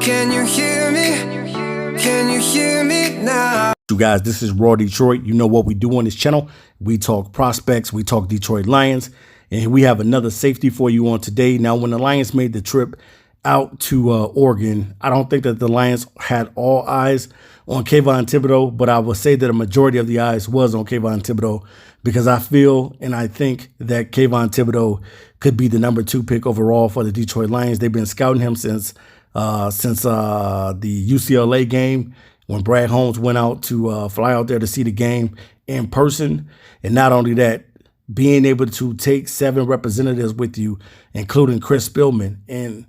Can you hear me? Can you hear me now? You guys, this is Raw Detroit. You know what we do on this channel. We talk prospects, we talk Detroit Lions, and we have another safety for you on today. Now, when the Lions made the trip out to Oregon, I don't think that the Lions had all eyes on Kayvon Thibodeaux, but I will say that a majority of the eyes was on Kayvon Thibodeaux because I feel and I think that Kayvon Thibodeaux could be the #2 pick overall for the Detroit Lions. They've been scouting him since the UCLA game when Brad Holmes went out to fly out there to see the game in person. And not only that, being able to take 7 representatives with you, including Chris Spillman, and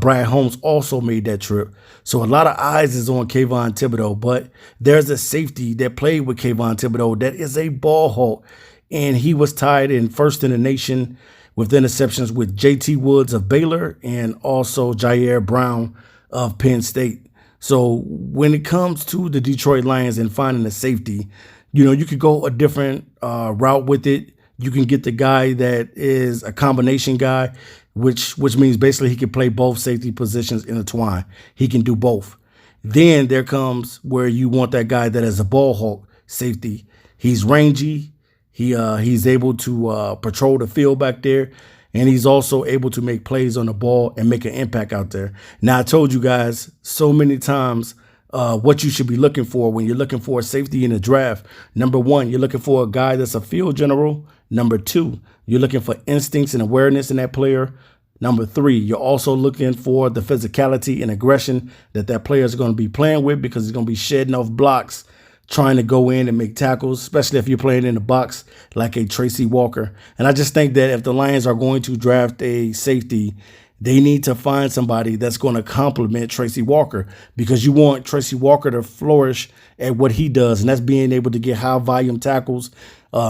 Brad Holmes also made that trip. So a lot of eyes is on Kayvon Thibodeaux, but there's a safety that played with Kayvon Thibodeaux that is a ball hawk, and he was tied in first in the nation with interceptions with J.T. Woods of Baylor and also Jair Brown of Penn State. So when it comes to the Detroit Lions and finding a safety, you know, you could go a different route with it. You can get the guy that is a combination guy, which means basically he can play both safety positions intertwined. He can do both. Then there comes where you want that guy that is a ball hawk safety. He's rangy. He's able to patrol the field back there, and he's also able to make plays on the ball and make an impact out there. Now, I told you guys so many times what you should be looking for when you're looking for a safety in the draft. Number 1, you're looking for a guy that's a field general. Number 2, you're looking for instincts and awareness in that player. Number 3, you're also looking for the physicality and aggression that player is going to be playing with, because he's going to be shedding off blocks, trying to go in and make tackles, especially if you're playing in the box like a Tracy Walker. And I just think that if the Lions are going to draft a safety, they need to find somebody that's going to complement Tracy Walker, because you want Tracy Walker to flourish at what he does, and that's being able to get high volume tackles,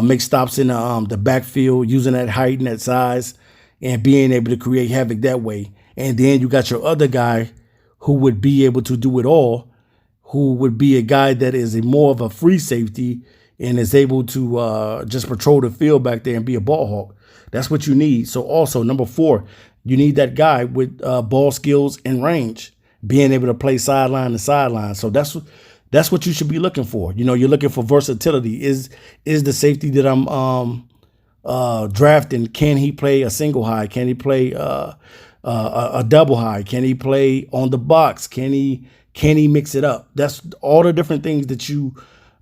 make stops in the backfield, using that height and that size, and being able to create havoc that way. And then you got your other guy who would be able to do it all, who would be a guy that is more of a free safety and is able to just patrol the field back there and be a ball hawk. That's what you need. So also, number 4, you need that guy with ball skills and range, being able to play sideline to sideline. So that's what you should be looking for. You know, you're looking for versatility. Is the safety that I'm drafting, can he play a single high? Can he play a double high? Can he play on the box? Can he mix it up? That's all the different things that you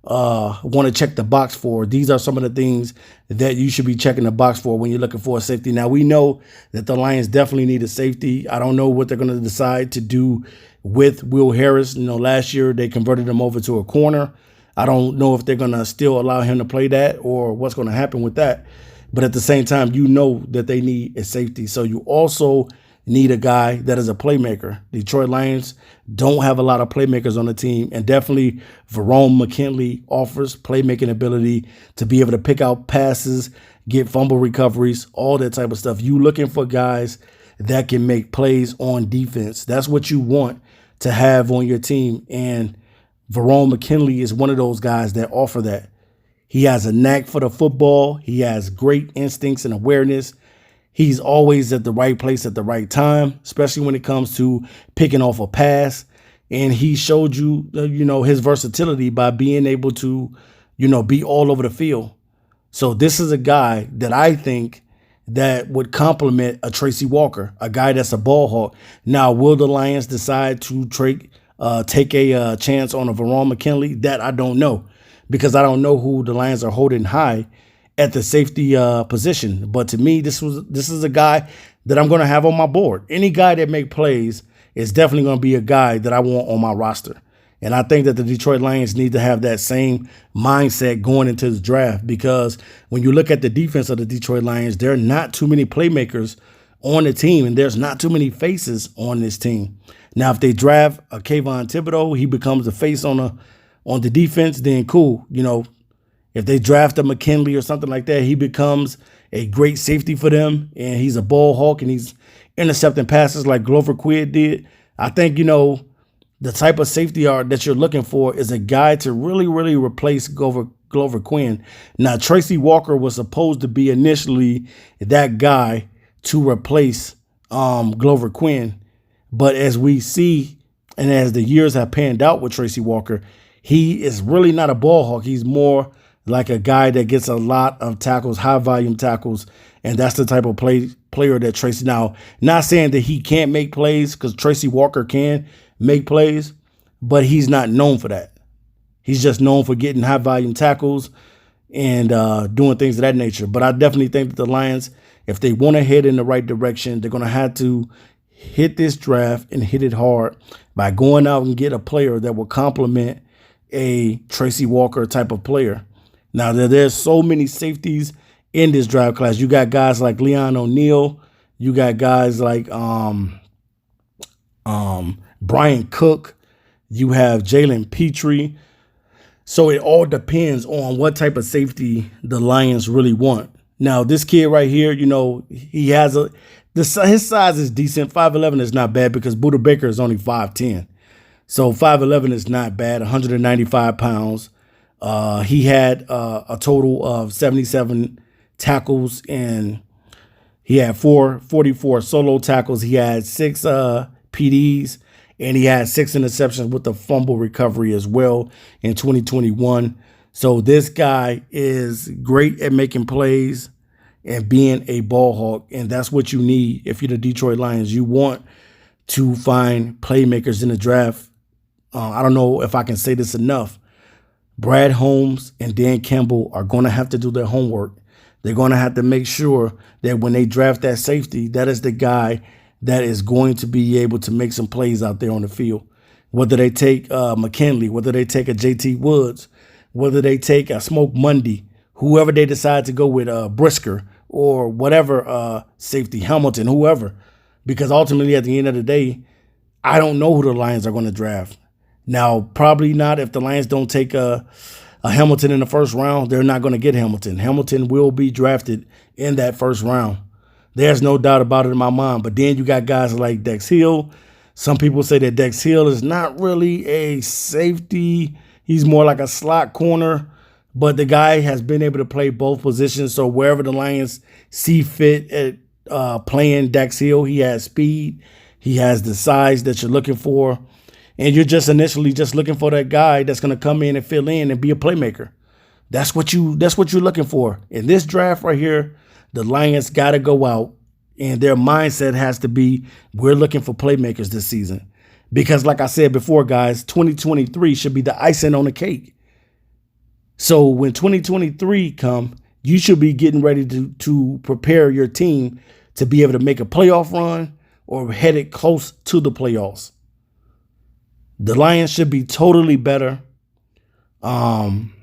want to check the box for. These are some of the things that you should be checking the box for when you're looking for a safety. Now, we know that the Lions definitely need a safety. I don't know what they're going to decide to do with Will Harris. You know, last year they converted him over to a corner. I don't know if they're going to still allow him to play that or what's going to happen with that. But at the same time, you know that they need a safety. So you also need a guy that is a playmaker. Detroit Lions don't have a lot of playmakers on the team, and definitely Verone McKinley offers playmaking ability to be able to pick out passes, get fumble recoveries, all that type of stuff. You looking for guys that can make plays on defense. That's what you want to have on your team, and Verone McKinley is one of those guys that offer that. He has a knack for the football. He has great instincts and awareness. He's always at the right place at the right time, especially when it comes to picking off a pass. And he showed you, his versatility by being able to, be all over the field. So this is a guy that I think that would complement a Tracy Walker, a guy that's a ball hawk. Now, will the Lions decide to take a chance on a Verone McKinley? That I don't know, because I don't know who the Lions are holding high at the safety position. But to me, this is a guy that I'm going to have on my board. Any guy that make plays is definitely going to be a guy that I want on my roster. And I think that the Detroit Lions need to have that same mindset going into the draft, because when you look at the defense of the Detroit Lions, there are not too many playmakers on the team, and there's not too many faces on this team. Now, if they draft a Kayvon Thibodeaux, he becomes the face on the defense, then cool. If they draft a McKinley or something like that, he becomes a great safety for them, and he's a ball hawk, and he's intercepting passes like Glover Quinn did. I think, the type of safety that you're looking for is a guy to really, really replace Glover Quinn. Now, Tracy Walker was supposed to be initially that guy to replace Glover Quinn. But as we see And as the years have panned out with Tracy Walker, he is really not a ball hawk. He's more like a guy that gets a lot of tackles, high volume tackles. And that's the type of player that Tracy, now, not saying that he can't make plays, because Tracy Walker can make plays, but he's not known for that. He's just known for getting high volume tackles and doing things of that nature. But I definitely think that the Lions, if they want to head in the right direction, they're going to have to hit this draft and hit it hard by going out and get a player that will complement a Tracy Walker type of player. Now, there's so many safeties in this draft class. You got guys like Leon O'Neal. You got guys like Brian Cook. You have Jalen Petrie. So it all depends on what type of safety the Lions really want. Now, this kid right here, you know, he has his size is decent. 5'11" is not bad, because Buda Baker is only 5'10". So 5'11" is not bad, 195 pounds. He had a total of 77 tackles, and he had 44 solo tackles. He had 6 PDs, and he had 6 interceptions with the fumble recovery as well in 2021. So this guy is great at making plays and being a ball hawk, and that's what you need if you're the Detroit Lions. You want to find playmakers in the draft. I don't know if I can say this enough. Brad Holmes and Dan Campbell are going to have to do their homework. They're going to have to make sure that when they draft that safety, that is the guy that is going to be able to make some plays out there on the field. Whether they take McKinley, whether they take a JT Woods, whether they take a Smoke Monday, whoever they decide to go with, Brisker, or whatever safety, Hamilton, whoever. Because ultimately, at the end of the day, I don't know who the Lions are going to draft. Now, probably not if the Lions don't take a Hamilton in the first round. They're not going to get Hamilton. Hamilton will be drafted in that first round. There's no doubt about it in my mind. But then you got guys like Dex Hill. Some people say that Dex Hill is not really a safety. He's more like a slot corner. But the guy has been able to play both positions. So wherever the Lions see fit at playing Dex Hill, he has speed. He has the size that you're looking for. And you're just initially just looking for that guy that's going to come in and fill in and be a playmaker. That's what you're looking for. In this draft right here, the Lions got to go out, and their mindset has to be, we're looking for playmakers this season. Because like I said before, guys, 2023 should be the icing on the cake. So when 2023 come, you should be getting ready to prepare your team to be able to make a playoff run or headed close to the playoffs. The Lions should be totally better. Some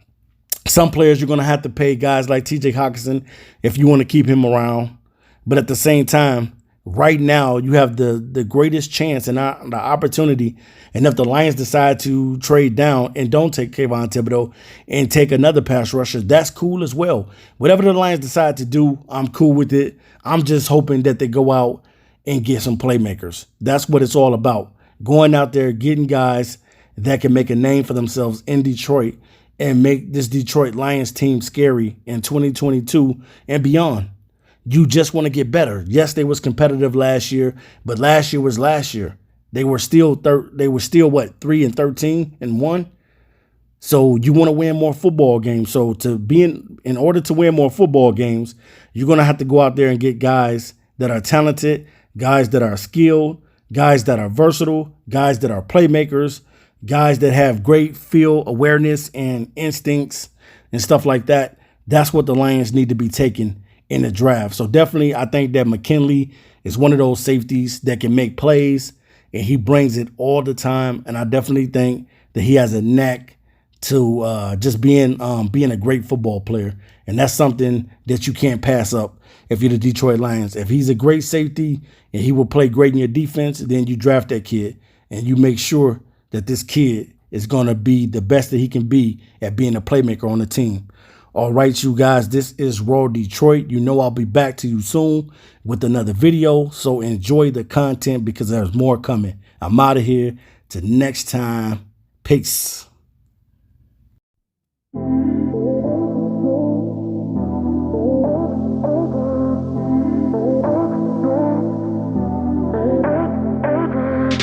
players you're going to have to pay, guys like TJ Hawkinson, if you want to keep him around. But at the same time, right now, you have the greatest chance and the opportunity. And if the Lions decide to trade down and don't take Kayvon Thibodeau and take another pass rusher, that's cool as well. Whatever the Lions decide to do, I'm cool with it. I'm just hoping that they go out and get some playmakers. That's what it's all about. Going out there, getting guys that can make a name for themselves in Detroit and make this Detroit Lions team scary in 2022 and beyond. You just want to get better. Yes, they was competitive last year, but last year was last year. They were still 3-13-1. So you want to win more football games. So in order to win more football games, you're going to have to go out there and get guys that are talented, guys that are skilled, guys that are versatile, guys that are playmakers, guys that have great field awareness and instincts and stuff like that. That's what the Lions need to be taking in the draft. So definitely, I think that McKinley is one of those safeties that can make plays, and he brings it all the time. And I definitely think that he has a knack to just being a great football player. And that's something that you can't pass up if you're the Detroit Lions. If he's a great safety and he will play great in your defense, then you draft that kid and you make sure that this kid is going to be the best that he can be at being a playmaker on the team. All right, you guys, this is Raw Detroit. You know I'll be back to you soon with another video, so enjoy the content because there's more coming. I'm out of here. Till next time, peace.